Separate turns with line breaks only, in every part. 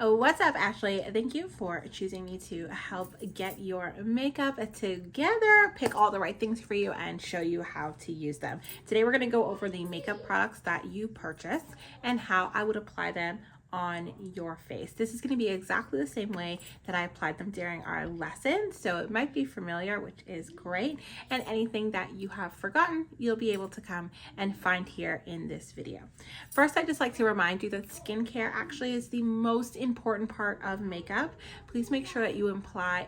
Oh, what's up, Ashley? Thank you for choosing me to help get your makeup together, pick all the right things for you, and show you how to use them. Today, we're going to go over the makeup products that you purchased and how I would apply them on your face. This is going to be exactly the same way that I applied them during our lesson, so it might be familiar, which is great, and anything that you have forgotten, you'll be able to come and find here in this video. First, I'd just like to remind you that skincare actually is the most important part of makeup. Please make sure that you apply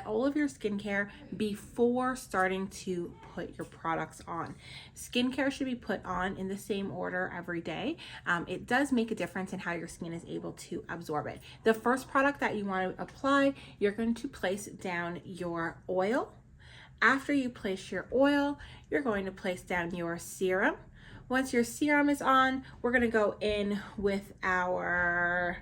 all of your skincare before starting to put your products on. Skincare should be put on in the same order every day. It does make a difference in how your skin is able to absorb it. The first product that you want to apply, you're going to place down your oil. After you place your oil, you're going to place down your serum. Once your serum is on, we're going to go in with our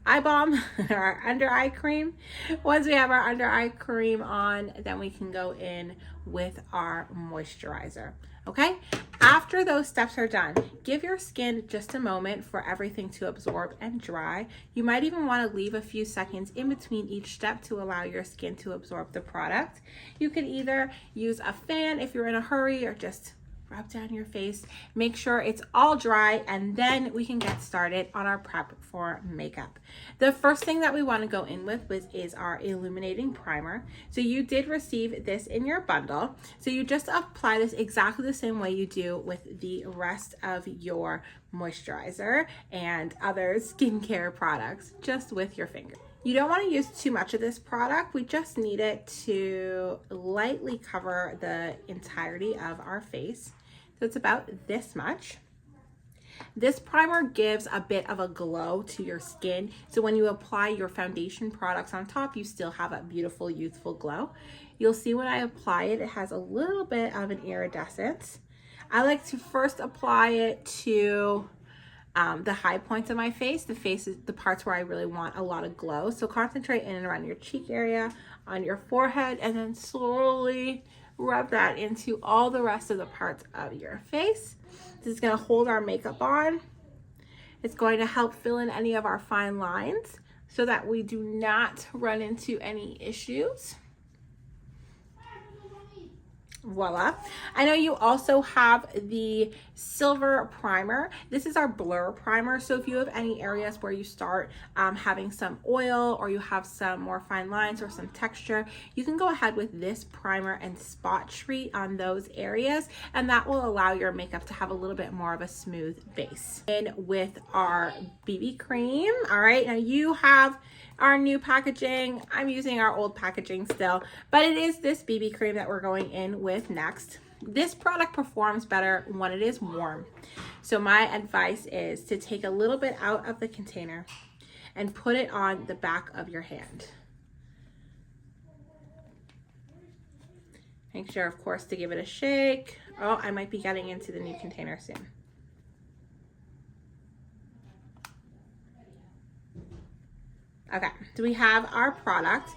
eye balm, our under eye cream. Once we have our under eye cream on, then we can go in with our moisturizer. Okay, after those steps are done, give your skin just a moment for everything to absorb and dry. You might even want to leave a few seconds in between each step to allow your skin to absorb the product. You can either use a fan if you're in a hurry, or just rub down your face. Make sure it's all dry, and then we can get started on our prep for makeup. The first thing that we want to go in with is our illuminating primer. So you did receive this in your bundle. So you just apply this exactly the same way you do with the rest of your moisturizer and other skincare products, just with your finger. You don't want to use too much of this product. We just need it to lightly cover the entirety of our face. So it's about this much. This primer gives a bit of a glow to your skin. So when you apply your foundation products on top, you still have a beautiful, youthful glow. You'll see when I apply it, it has a little bit of an iridescence. I like to first apply it to the high points of my face. The face is the parts where I really want a lot of glow. So concentrate in and around your cheek area, on your forehead, and then slowly rub that into all the rest of the parts of your face. This is going to hold our makeup on. It's going to help fill in any of our fine lines so that we do not run into any issues. Voila. I know you also have the silver primer. This is our blur primer. So if you have any areas where you start having some oil, or you have some more fine lines or some texture, you can go ahead with this primer and spot treat on those areas, and that will allow your makeup to have a little bit more of a smooth base. In with our BB cream. All right, now you have our new packaging. I'm using our old packaging still, but it is this BB cream that we're going in with next. This product performs better when it is warm. So my advice is to take a little bit out of the container and put it on the back of your hand. Make sure, of course, to give it a shake. Oh, I might be getting into the new container soon. Okay, so we have our product.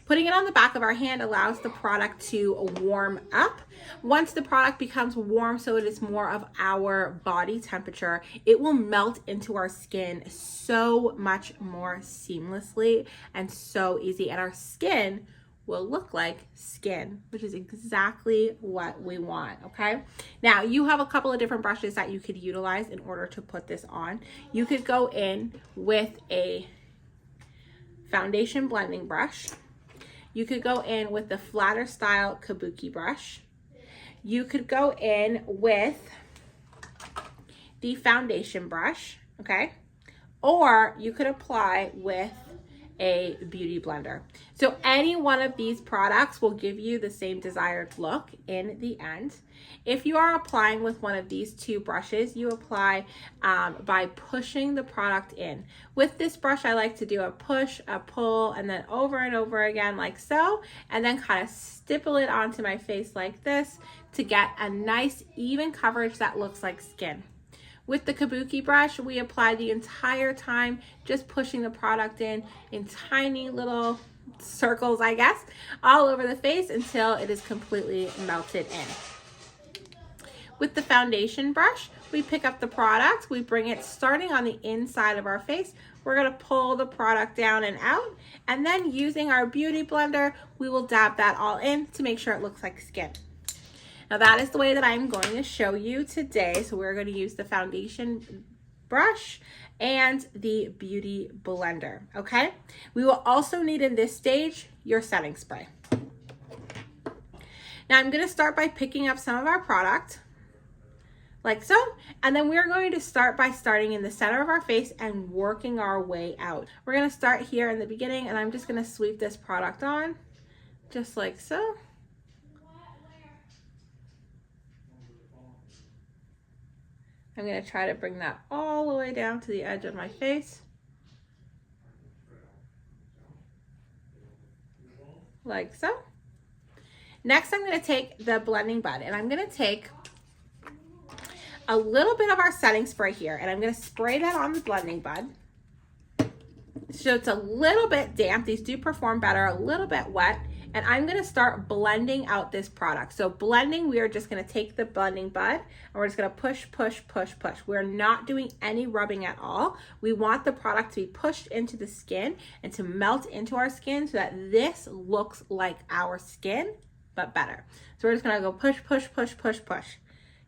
Putting it on the back of our hand allows the product to warm up. Once the product becomes warm, so it is more of our body temperature, it will melt into our skin so much more seamlessly and so easy. And our skin will look like skin, which is exactly what we want, okay? Now, you have a couple of different brushes that you could utilize in order to put this on. You could go in with a foundation blending brush. You could go in with the flatter style kabuki brush. You could go in with the foundation brush, okay? Or you could apply with a beauty blender. So any one of these products will give you the same desired look in the end. If you are applying with one of these two brushes, you apply by pushing the product in. With this brush, I like to do a push, a pull, and then over and over again like so, and then kind of stipple it onto my face like this to get a nice even coverage that looks like skin. With the kabuki brush, we apply the entire time, just pushing the product in tiny little circles, I guess, all over the face until it is completely melted in. With the foundation brush, we pick up the product, we bring it starting on the inside of our face. We're gonna pull the product down and out, and then using our beauty blender, we will dab that all in to make sure it looks like skin. Now that is the way that I'm going to show you today. So we're going to use the foundation brush and the beauty blender, okay? We will also need in this stage your setting spray. Now I'm going to start by picking up some of our product, like so, and then we're going to start by starting in the center of our face and working our way out. We're going to start here in the beginning, and I'm just going to sweep this product on, just like so. I'm going to try to bring that all the way down to the edge of my face, like so. Next, I'm going to take the blending bud, and I'm going to take a little bit of our setting spray here, and I'm going to spray that on the blending bud. So it's a little bit damp. These do perform better a little bit wet, and I'm going to start blending out this product. So blending, we are just going to take the blending bud, and we're just going to push, push, push, push. We're not doing any rubbing at all. We want the product to be pushed into the skin and to melt into our skin so that this looks like our skin, but better. So we're just going to go push, push, push, push, push.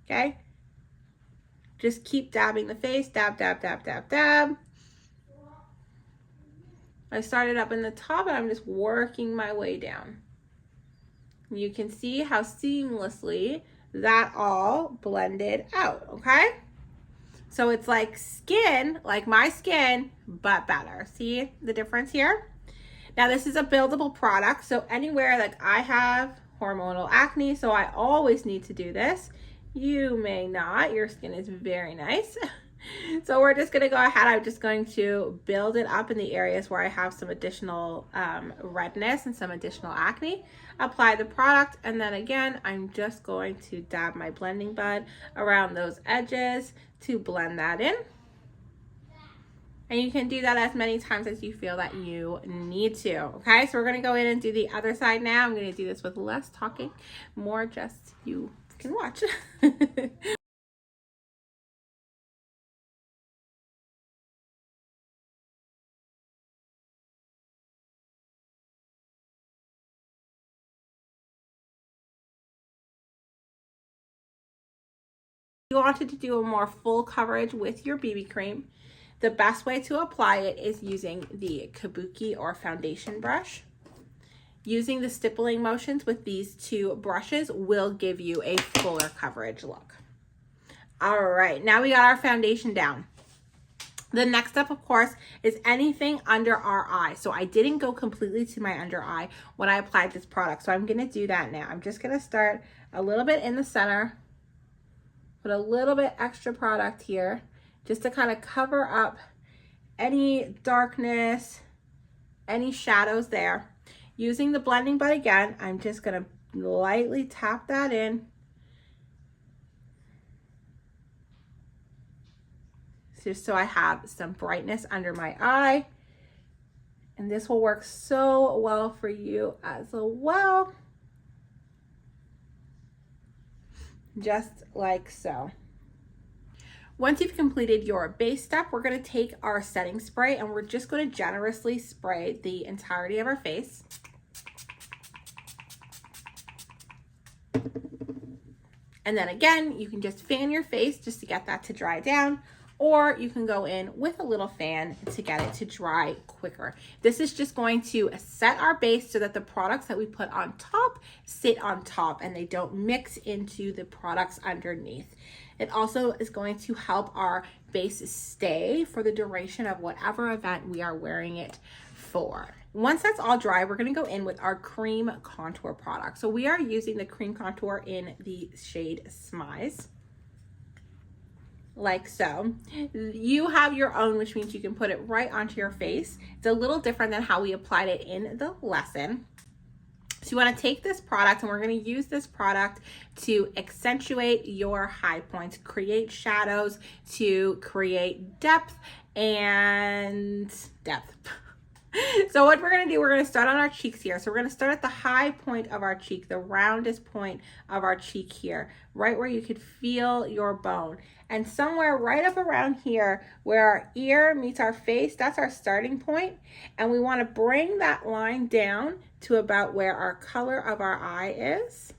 Okay? Just keep dabbing the face, dab, dab, dab, dab, dab. I started up in the top and I'm just working my way down. You can see how seamlessly that all blended out, okay? So it's like skin, like my skin, but better. See the difference here? Now this is a buildable product, so anywhere like I have hormonal acne, so I always need to do this. You may not, your skin is very nice. So we're just gonna go ahead, I'm just going to build it up in the areas where I have some additional redness and some additional acne. Apply the product, and then again, I'm just going to dab my blending bud around those edges to blend that in. And you can do that as many times as you feel that you need to, okay? So we're gonna go in and do the other side now. I'm gonna do this with less talking, more just you can watch. You wanted to do a more full coverage with your BB cream, the best way to apply it is using the Kabuki or foundation brush. Using the stippling motions with these two brushes will give you a fuller coverage look. All right, now we got our foundation down. The next step, of course, is anything under our eye. So I didn't go completely to my under eye when I applied this product. So I'm gonna do that now. I'm just gonna start a little bit in the center, put a little bit extra product here, just to kind of cover up any darkness, any shadows there. Using the blending bud again, I'm just gonna lightly tap that in. Just so I have some brightness under my eye. And this will work so well for you as well. Just like so. Once you've completed your base step, we're going to take our setting spray and we're just going to generously spray the entirety of our face. And then again, you can just fan your face just to get that to dry down, or you can go in with a little fan to get it to dry quicker. This is just going to set our base so that the products that we put on top sit on top and they don't mix into the products underneath. It also is going to help our base stay for the duration of whatever event we are wearing it for. Once that's all dry, we're going to go in with our cream contour product. So we are using the cream contour in the shade Smize, like so. You have your own, which means you can put it right onto your face. It's a little different than how we applied it in the lesson. So you want to take this product, and we're going to use this product to accentuate your high points, create shadows, to create depth and depth. So what we're going to do, we're going to start on our cheeks here. So we're going to start at the high point of our cheek, the roundest point of our cheek here, right where you could feel your bone. And somewhere right up around here where our ear meets our face, that's our starting point. And we want to bring that line down to about where our color of our eye is.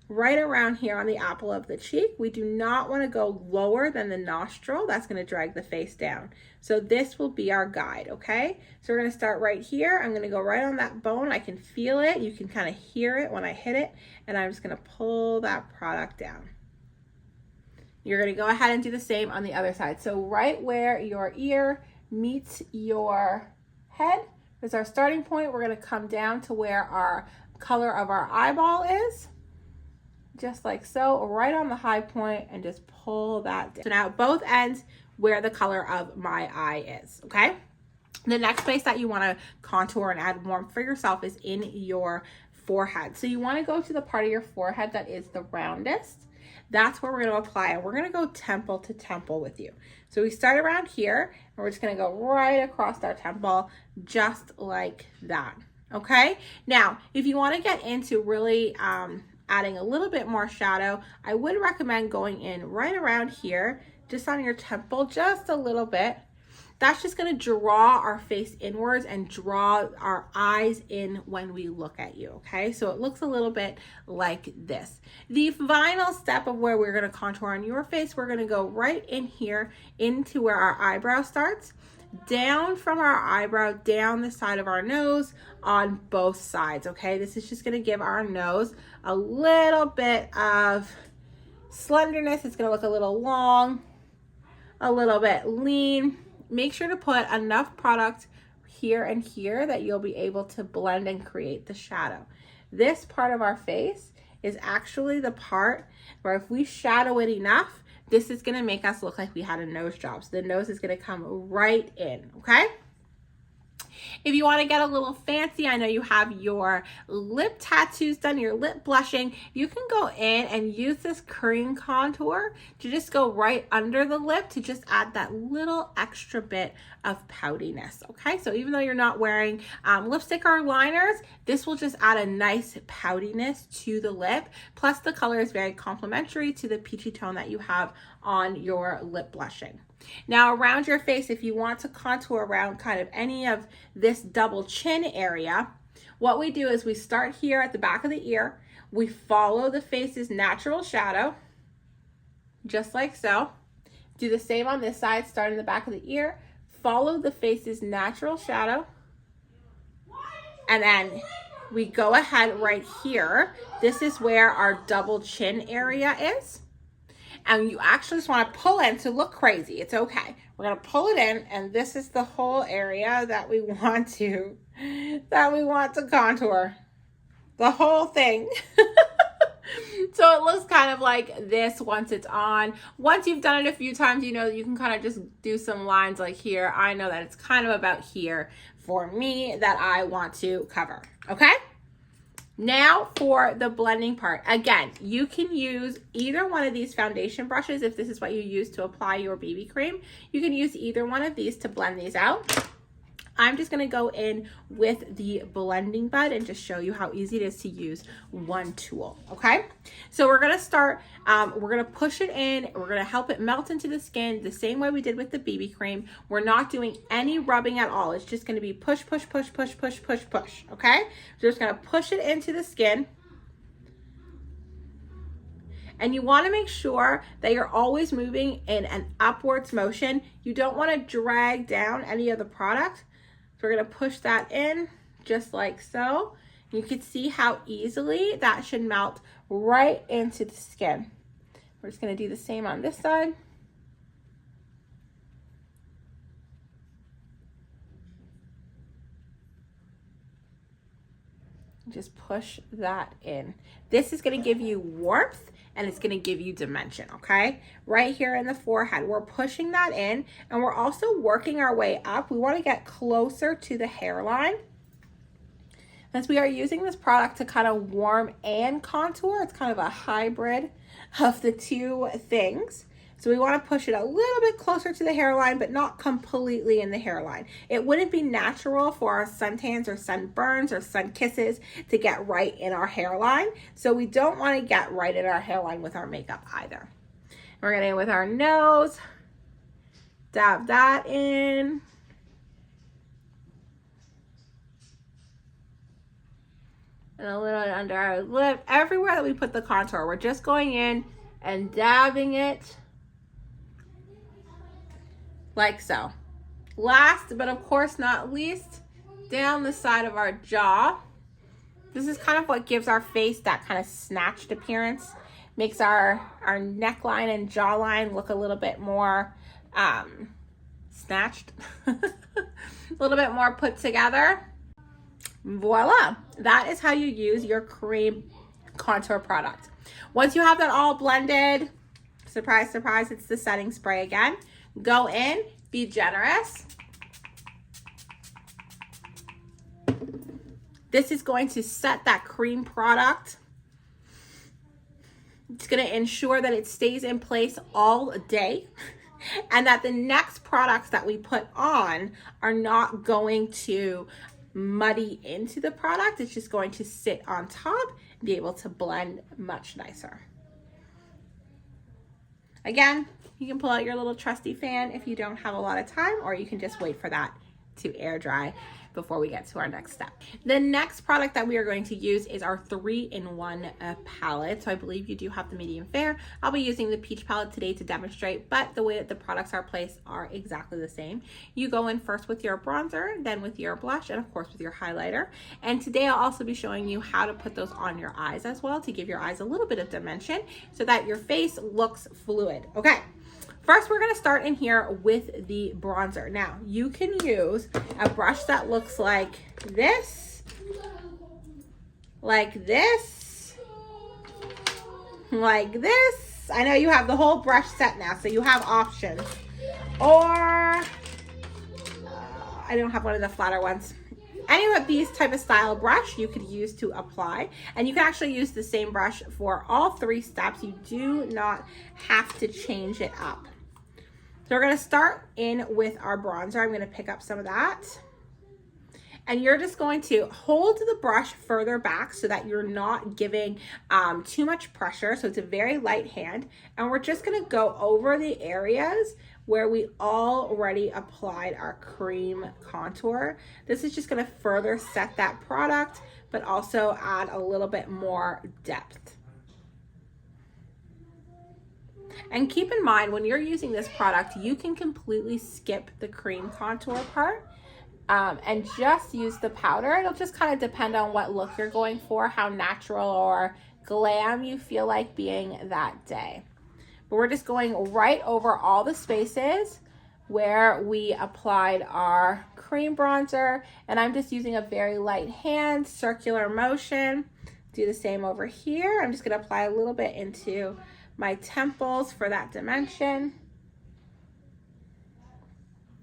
Right around here on the apple of the cheek. We do not want to go lower than the nostril. That's going to drag the face down. So this will be our guide, okay? So we're going to start right here. I'm going to go right on that bone. I can feel it. You can kind of hear it when I hit it. And I'm just going to pull that product down. You're going to go ahead and do the same on the other side. So right where your ear meets your head is our starting point. We're going to come down to where our color of our eyeball is. Just like so, right on the high point, and just pull that down. So now both ends where the color of my eye is, okay? The next place that you want to contour and add warmth for yourself is in your forehead. So you want to go to the part of your forehead that is the roundest. That's where we're going to apply, and we're going to go temple to temple with you. So we start around here, and we're just going to go right across our temple, just like that, okay? Now, if you want to get into really adding a little bit more shadow, I would recommend going in right around here, just on your temple, just a little bit. That's just going to draw our face inwards and draw our eyes in when we look at you, okay? So it looks a little bit like this. The final step of where we're going to contour on your face, we're going to go right in here into where our eyebrow starts, down from our eyebrow, down the side of our nose on both sides, okay? This is just going to give our nose a little bit of slenderness. It's going to look a little long, a little bit lean. Make sure to put enough product here and here that you'll be able to blend and create the shadow. This part of our face is actually the part where if we shadow it enough, this is going to make us look like we had a nose job. So the nose is going to come right in, okay? If you want to get a little fancy, I know you have your lip tattoos done, your lip blushing, you can go in and use this cream contour to just go right under the lip to just add that little extra bit of poutiness, okay? So even though you're not wearing lipstick or liners, this will just add a nice poutiness to the lip. Plus the color is very complementary to the peachy tone that you have on your lip blushing. Now around your face, if you want to contour around kind of any of this double chin area, what we do is we start here at the back of the ear. We follow the face's natural shadow, just like so. Do the same on this side, start in the back of the ear, follow the face's natural shadow, and then we go ahead right here. This is where our double chin area is. And you actually just want to pull in to look crazy. It's okay. We're going to pull it in, and this is the whole area that we want to contour. The whole thing. So it looks kind of like this once it's on. Once you've done it a few times, you know, you can kind of just do some lines like here. I know that it's kind of about here for me that I want to cover. Okay? Now for the blending part. Again, you can use either one of these foundation brushes if this is what you use to apply your BB cream. You can use either one of these to blend these out. I'm just going to go in with the blending bud and just show you how easy it is to use one tool, okay? So we're going to start, we're going to push it in, we're going to help it melt into the skin the same way we did with the BB cream. We're not doing any rubbing at all. It's just going to be push, push, push, push, push, push, push, okay? So we're just going to push it into the skin. And you want to make sure that you're always moving in an upwards motion. You don't want to drag down any of the product. So we're going to push that in just like so. You can see how easily that should melt right into the skin. We're just going to do the same on this side. Just push that in. This is going to give you warmth and it's going to give you dimension, okay? Right here in the forehead, we're pushing that in and we're also working our way up. We want to get closer to the hairline. Since we are using this product to kind of warm and contour, it's kind of a hybrid of the two things. So we want to push it a little bit closer to the hairline, but not completely in the hairline. It wouldn't be natural for our suntans or sunburns or sun kisses to get right in our hairline. So we don't want to get right in our hairline with our makeup either. We're going to end with our nose. Dab that in. And a little under our lip. Everywhere that we put the contour, we're just going in and dabbing it like so. Last, but of course not least, down the side of our jaw. This is kind of what gives our face that kind of snatched appearance. Makes our neckline and jawline look a little bit more snatched. A little bit more put together. Voila, that is how you use your cream contour product. Once you have that all blended, surprise, surprise, it's the setting spray again. Go in, be generous. This is going to set that cream product. It's going to ensure that it stays in place all day and that the next products that we put on are not going to muddy into the product. It's just going to sit on top and be able to blend much nicer. Again, you can pull out your little trusty fan if you don't have a lot of time, or you can just wait for that to air dry before we get to our next step. The next product that we are going to use is our 3-in-1 palette. So I believe you do have the medium fair. I'll be using the peach palette today to demonstrate, but the way that the products are placed are exactly the same. You go in first with your bronzer, then with your blush, and of course with your highlighter. And today I'll also be showing you how to put those on your eyes as well to give your eyes a little bit of dimension so that your face looks fluid. Okay. First, we're gonna start in here with the bronzer. Now, you can use a brush that looks like this, like this, like this. I know you have the whole brush set now, so you have options. Or, I don't have one of the flatter ones. Any of these type of style brush you could use to apply, and you can actually use the same brush for all 3 steps. You do not have to change it up. So we're going to start in with our bronzer. I'm going to pick up some of that. And you're just going to hold the brush further back so that you're not giving too much pressure. So it's a very light hand. And we're just going to go over the areas where we already applied our cream contour. This is just going to further set that product, but also add a little bit more depth. And keep in mind, when you're using this product, you can completely skip the cream contour part and just use the powder. It'll just kind of depend on what look you're going for, how natural or glam you feel like being that day. But we're just going right over all the spaces where we applied our cream bronzer. And I'm just using a very light hand, circular motion. Do the same over here. I'm just going to apply a little bit into my temples for that dimension.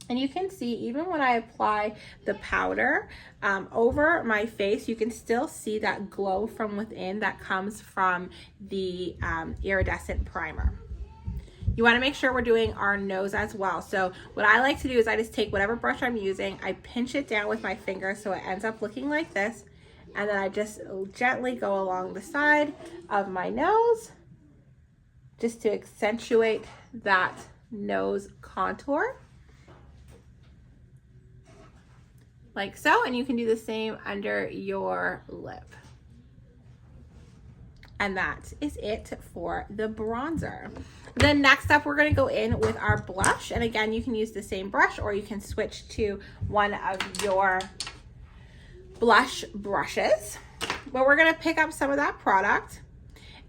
And you can see, even when I apply the powder over my face, you can still see that glow from within that comes from the iridescent primer. You want to make sure we're doing our nose as well. So what I like to do is I just take whatever brush I'm using, I pinch it down with my finger so it ends up looking like this, and then I just gently go along the side of my nose just to accentuate that nose contour. Like so, and you can do the same under your lip. And that is it for the bronzer. The next up, we're gonna go in with our blush. And again, you can use the same brush or you can switch to one of your blush brushes. But we're gonna pick up some of that product.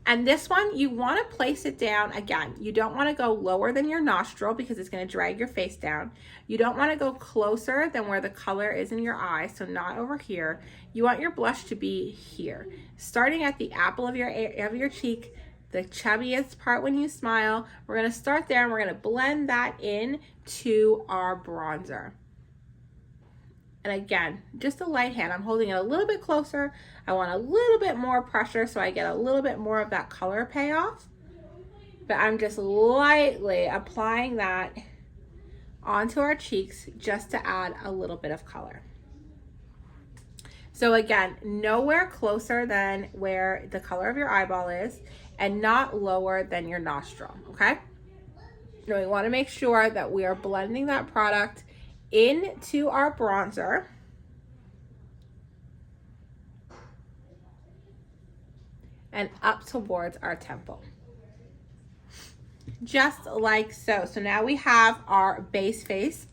And this one, you want to place it down. Again, you don't want to go lower than your nostril because it's going to drag your face down. You don't want to go closer than where the color is in your eye, so not over here. You want your blush to be here, starting at the apple of your cheek, the chubbiest part when you smile. We're going to start there and we're going to blend that in to our bronzer. And again, just a light hand. I'm holding it a little bit closer. I want a little bit more pressure so I get a little bit more of that color payoff. But I'm just lightly applying that onto our cheeks just to add a little bit of color. So again, nowhere closer than where the color of your eyeball is and not lower than your nostril, okay? Now we want to make sure that we are blending that product into our bronzer. And up towards our temple. Just like so. So now we have our base face,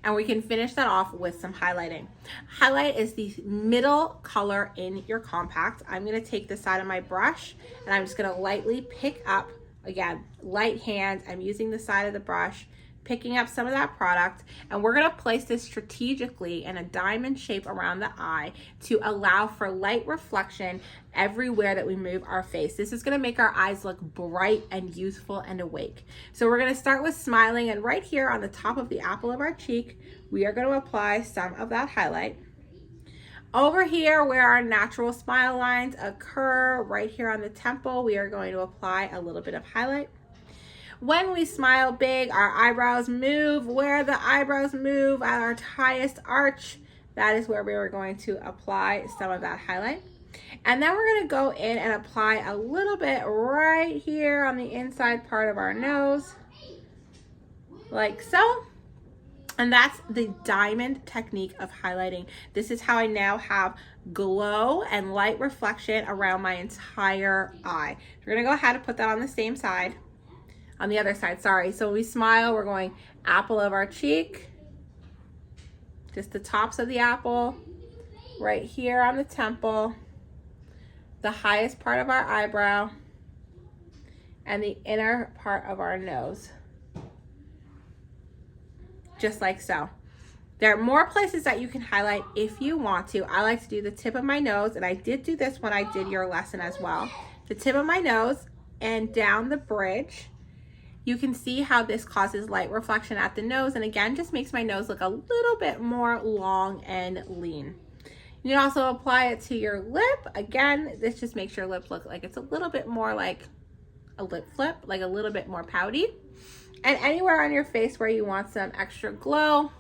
and we can finish that off with some highlighting. Highlight is the middle color in your compact. I'm gonna take the side of my brush and I'm just gonna lightly pick up, again, light hand. I'm using the side of the brush, picking up some of that product, and we're gonna place this strategically in a diamond shape around the eye to allow for light reflection everywhere that we move our face. This is gonna make our eyes look bright and youthful and awake. So we're gonna start with smiling, and right here on the top of the apple of our cheek, we are gonna apply some of that highlight. Over here where our natural smile lines occur, right here on the temple, we are going to apply a little bit of highlight. When we smile big, our eyebrows move. Where the eyebrows move at our highest arch, that is where we are going to apply some of that highlight. And then we're going to go in and apply a little bit right here on the inside part of our nose, like so. And that's the diamond technique of highlighting. This is how I now have glow and light reflection around my entire eye. We're going to go ahead and put that on the same side. On the other side, sorry. So when we smile, we're going apple of our cheek, just the tops of the apple, right here on the temple, the highest part of our eyebrow, and the inner part of our nose. Just like so. There are more places that you can highlight if you want to. I like to do the tip of my nose, and I did do this when I did your lesson as well. The tip of my nose and down the bridge. You can see how this causes light reflection at the nose, and again, just makes my nose look a little bit more long and lean. You can also apply it to your lip. Again, this just makes your lip look like it's a little bit more like a lip flip, like a little bit more pouty. And anywhere on your face where you want some extra glow,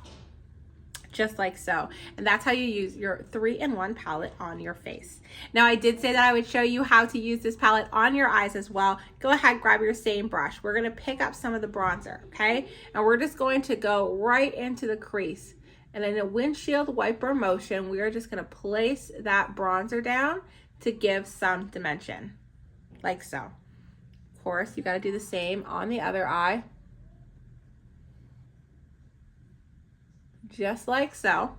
just like so. And that's how you use your 3-in-1 palette on your face. Now, I did say that I would show you how to use this palette on your eyes as well. Go ahead, grab your same brush. We're gonna pick up some of the bronzer, okay? And we're just going to go right into the crease. And in a windshield wiper motion, we are just gonna place that bronzer down to give some dimension, like so. Of course, you gotta do the same on the other eye. Just like so.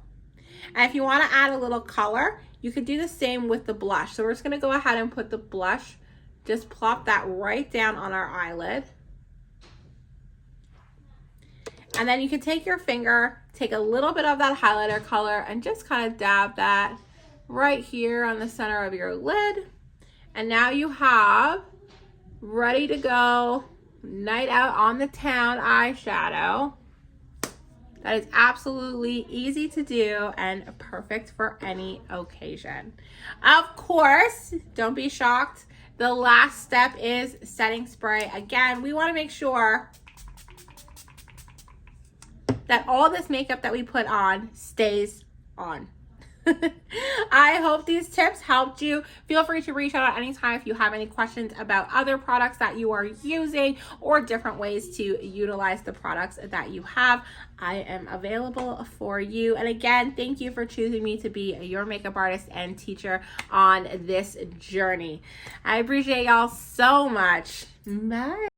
And if you want to add a little color, you could do the same with the blush. So we're just going to go ahead and put the blush, just plop that right down on our eyelid. And then you can take your finger, take a little bit of that highlighter color, and just kind of dab that right here on the center of your lid. And now you have ready to go night out on the town eyeshadow. That is absolutely easy to do and perfect for any occasion. Of course, don't be shocked. The last step is setting spray. Again, we want to make sure that all this makeup that we put on stays on. I hope these tips helped you. Feel free to reach out at any time if you have any questions about other products that you are using or different ways to utilize the products that you have. I am available for you. And again, thank you for choosing me to be your makeup artist and teacher on this journey. I appreciate y'all so much. Bye.